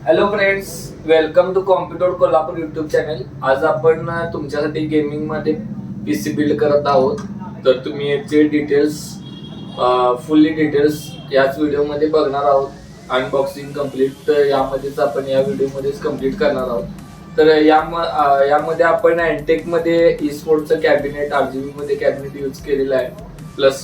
Hello friends, welcome to computer Kolhapur YouTube channel. आज आपण तुमच्यासाठी गेमिंग मध्ये पीसी बिल्ड करत आहोत. तर तुम्ही याचे डिटेल्स फुल्ली डिटेल्स याच व्हिडिओमध्ये बघणार आहोत. अनबॉक्सिंग कम्प्लीट यामध्येच आपण या व्हिडिओमध्येच कम्प्लीट करणार आहोत. तर यामध्ये आपण अँटेक मध्ये ई स्पोर्टचं कॅबिनेट RGB मध्ये कॅबिनेट यूज केलेलं आहे. प्लस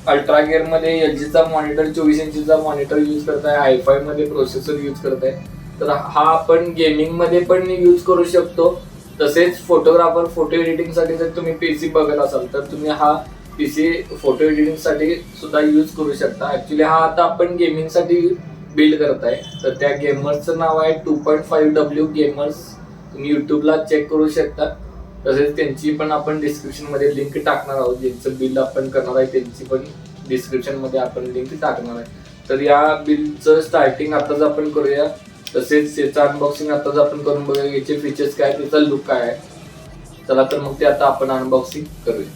अल्ट्रा गिअर मध्ये LGचा मॉनिटर 24 इंचचा मॉनिटर यूज करताय. i5 मध्ये प्रोसेसर यूज करताय. तर हा आपण गेमिंग मध्ये पण यूज करू शकतो. तसेच फोटोग्राफर फोटो एडिटिंग साठी जर तुम्ही पीसी बघत असाल तर तुम्ही हा पीसी फोटो एडिटिंग साठी सुद्धा यूज करू शकता. ऍक्च्युली हा आता आपण गेमिंग साठी बिल्ड करताय. तर त्या गेमर्सचं नाव आहे 2.5W गेमर्स. तुम्ही युट्यूबला चेक करू शकता. तसेच त्यांची पण आपण डिस्क्रिप्शन मध्ये लिंक टाकणार आहोत. ज्यांचं बिल आपण करणार आहे त्यांची पण डिस्क्रिप्शन मध्ये आपण लिंक टाकणार आहे. तर या बिलचं स्टार्टिंग आताच आपण करूया. तसेच याचं अनबॉक्सिंग आताच आपण करून बघूया. याचे फीचर्स काय, त्याचा लुक काय आहे. चला तर मग ते आता आपण अनबॉक्सिंग करूया.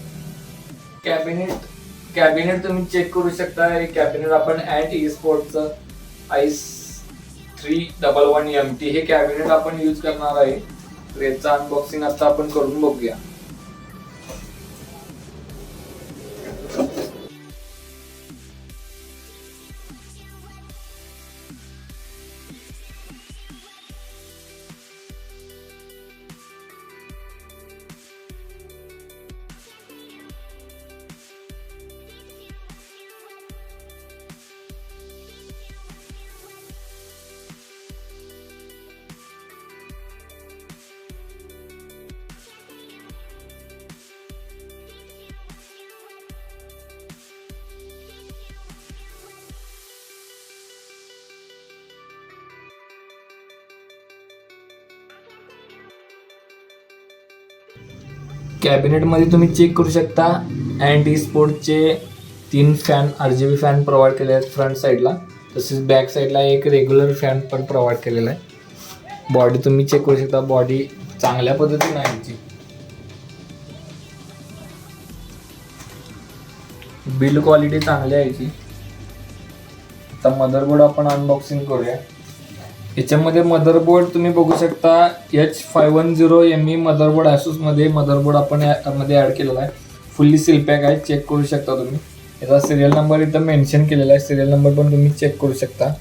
कॅबिनेट तुम्ही चेक करू शकता. हे कॅबिनेट आपण अँट ई स्पोर्टचं आईस 311 MT हे कॅबिनेट आपण यूज करणार आहे. तर याचं अनबॉक्सिंग आता आपण करून बघूया. कॅबिनेट मध्ये तुम्ही चेक करू शकता अँट ई स्पोर्टचे 3 फॅन RGB फॅन प्रोव्हाइड केले आहेत फ्रंट साईडला. तसेच बॅक साईडला एक रेग्युलर फॅन पण प्रोव्हाइड केलेला आहे. बॉडी तुम्ही चेक करू शकता. बॉडी चांगल्या पद्धतीने आहे याची. बिल्ड क्वालिटी चांगली आहे याची. आता मदरबोर्ड आपण अनबॉक्सिंग करूया. याच्यामध्ये मदरबोर्ड तुम्ही बघू शकता H510ME मदरबोर्ड Asus मध्ये मदरबोर्ड आपण यामध्ये ऍड केलेला आहे. फुल्ली सील पॅक आहे. चेक करू शकता तुम्ही. याचा सिरियल नंबर इथं मेन्शन केलेला आहे. सिरियल नंबर पण तुम्ही चेक करू शकता.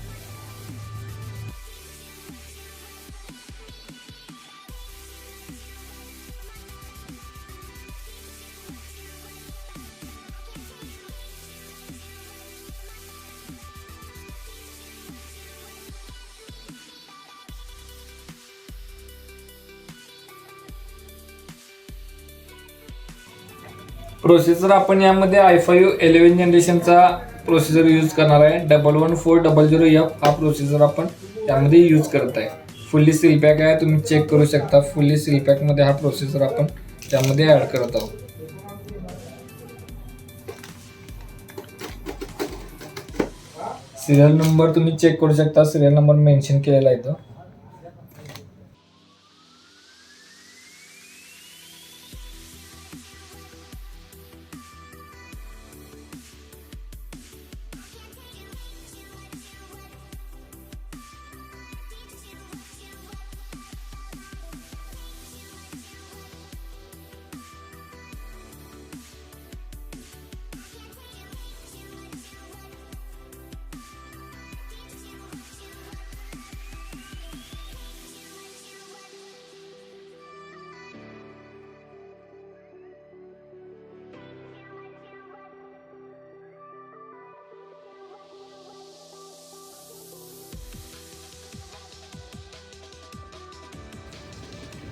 प्रोसेसर आपण यामध्ये i5 11 जनरेशनचा प्रोसेसर यूज करणार आहे. 11400F हा प्रोसेसर आपण यामध्ये यूज करत आहे. फुल्ली सील पॅक आहे. तुम्ही चेक करू शकता. फुल्ली सील पॅक मध्ये हा प्रोसेसर आपण त्यामध्ये ऍड करत आहोत. सिरियल नंबर तुम्ही चेक करू शकता. सिरियल नंबर मेन्शन केलेला आहे इथं.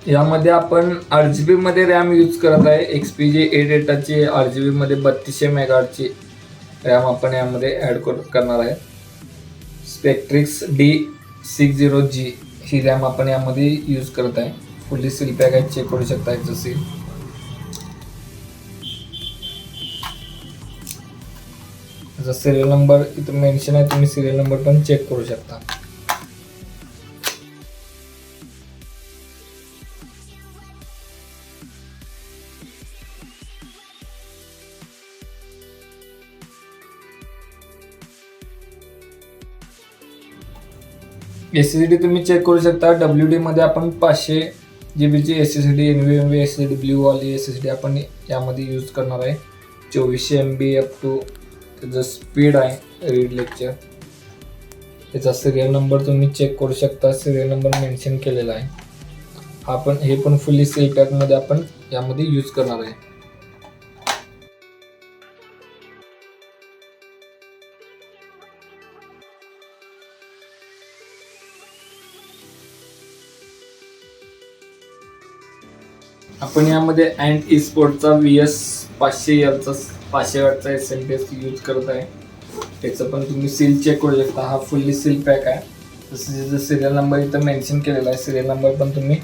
यामध्ये आपण RGB मध्ये रॅम यूज करत आहे. XPG 8 डेटाची RGB मध्ये 3200 मेगाहर्टची रॅम आपण यामध्ये ऍड करणार आहे. स्पेक्ट्रिक्स D60G ही रॅम आपण यामध्ये यूज करत आहे. फुल्ली सील पॅक आहे. चेक करू शकता याचं सील. याचा सिरियल नंबर इथं मेन्शन आहे. तुम्ही सिरियल नंबर पण चेक करू शकता. SSD तुम्ही चेक करू शकता. WD मध्ये आपण 500 GB ची SSD NVMe SSD ब्ल्यू वाली SSD आपण यामध्ये यूज करणार आहे. 2400 MB अप टू त्याचं स्पीड आहे रीड लेक्चर. त्याचा सिरियल नंबर तुम्ही चेक करू शकता. सिरियल नंबर मेन्शन केलेला आहे. हे पण फुल्ली सील पॅक मध्ये आपण यामध्ये यूज करणार आहे. आपण यामध्ये अँड ई स्पोर्टचा VS 500L चा 500 वॅटचा SMPS यूज करत आहे. त्याचं पण तुम्ही सील चेक करू शकता. हा फुल्ली सील पॅक आहे. तसं सिरियल नंबर इथं मेन्शन केलेला आहे. सिरियल नंबर पण तुम्ही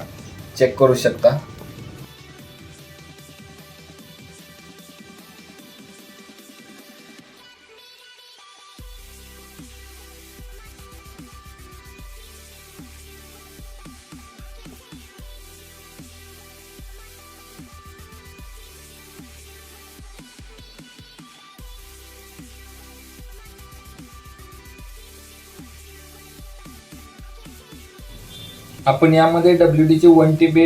चेक करू शकता. आपण यामध्ये WD चे 1 TB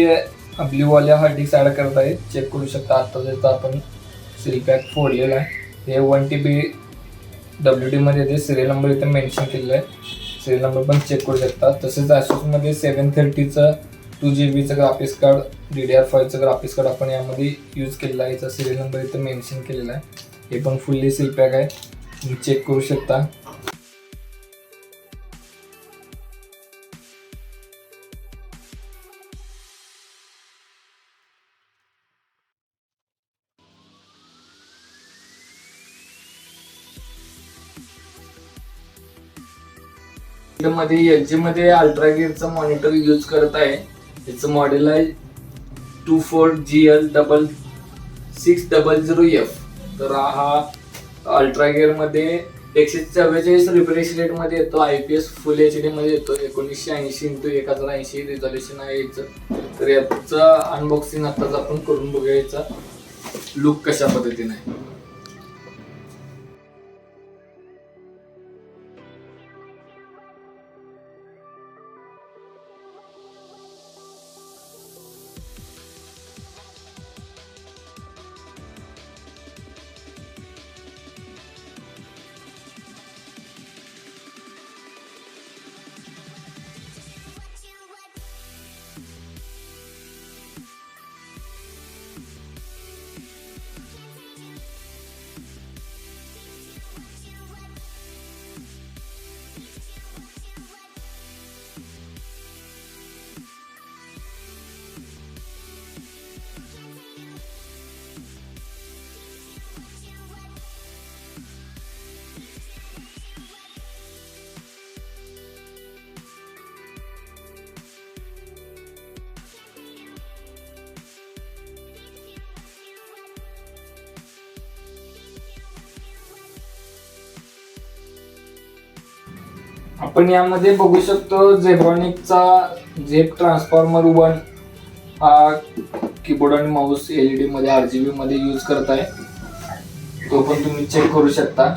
ब्ल्यू वाल्या हार्ड डिस्क ऍड करत आहे. चेक करू शकता. आता आपण सील पॅक फोडलेला आहे. हे 1 TB WD मध्ये ते सिरियल नंबर इथे मेन्शन केलेला आहे. सिरियल नंबर पण चेक करू शकता. तसेच Asus मध्ये 730चं 2 GB ग्राफिक्स कार्ड DDR5चं ग्राफिक्स कार्ड आपण यामध्ये यूज केलेला आहे. याचा सिरियल नंबर इथे मेन्शन केलेला आहे. हे पण फुल्ली सील पॅक आहे. तुम्ही चेक करू शकता. मध्ये LG मध्ये अल्ट्रा गिअरचं मॉनिटर यूज करत आहे. याचं मॉडेल आहे 24GL6600F. तर हा अल्ट्रा गिअर मध्ये 144 रिफ्रेश रेट मध्ये येतो. IPS फुल HD मध्ये येतो. 1980x1080 रिझोल्युशन आहे याचं. तर याचं अनबॉक्सिंग आताच आपण करून बघूया. याचा लुक कशा पद्धतीने आहे. आपण यामध्ये बघू शकतो झेब्रॉनिकचा झेप ट्रान्सफॉर्मर 1 हा कीबोर्ड आणि माऊस LED मध्ये RGB मध्ये यूज करत आहे. तो पण तुम्ही चेक करू शकता.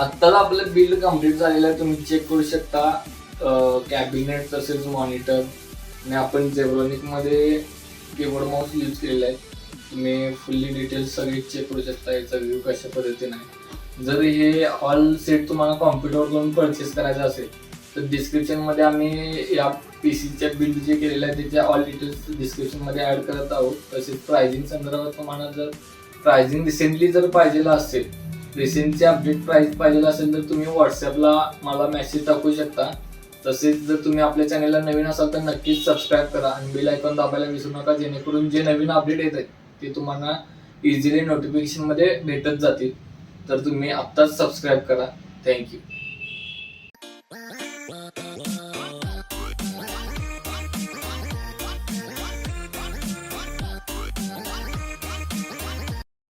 आत्ताच आपलं बिल्ड कम्प्लीट झालेलं आहे. तुम्ही चेक करू शकता. कॅबिनेट तसेच मॉनिटर आणि आपण झेब्रॉनिक मध्ये कीबोर्ड माऊस यूज केलेला आहे. तुम्ही फुल्ली डिटेल्स सगळे चेक करू शकता. याचा व्ह्यू कशा पद्धतीने आहे. जर हे ऑल सेट तुम्हाला कॉम्प्युटरवरून परचेस करायचं असेल तर डिस्क्रिप्शन मध्ये आम्ही या PCच्या बिल्ड जे केलेलं आहे त्याच्या ऑल डिटेल्स डिस्क्रिप्शन मध्ये ऍड करत आहोत. तसेच प्राइसिंग संदर्भात तुम्हाला जर प्राइसिंग रिसेंटली जर पाहिजे असेल रिसेंटचे अपडेट प्राइस पाहिजे असेल तर तुम्ही व्हॉट्सअपला मला मेसेज टाकू शकता. तसेच जर तुम्ही आपल्या चॅनलला नवीन असाल तर नक्कीच सबस्क्राईब करा आणि बेल आयकॉन दाबायला विसरू नका, जेणेकरून जे नवीन अपडेट येत आहेत ते तुम्हाला इझिली नोटिफिकेशन मध्ये भेटत जातील. तर तुम्ही आत्ताच सबस्क्राईब करा. थँक्यू.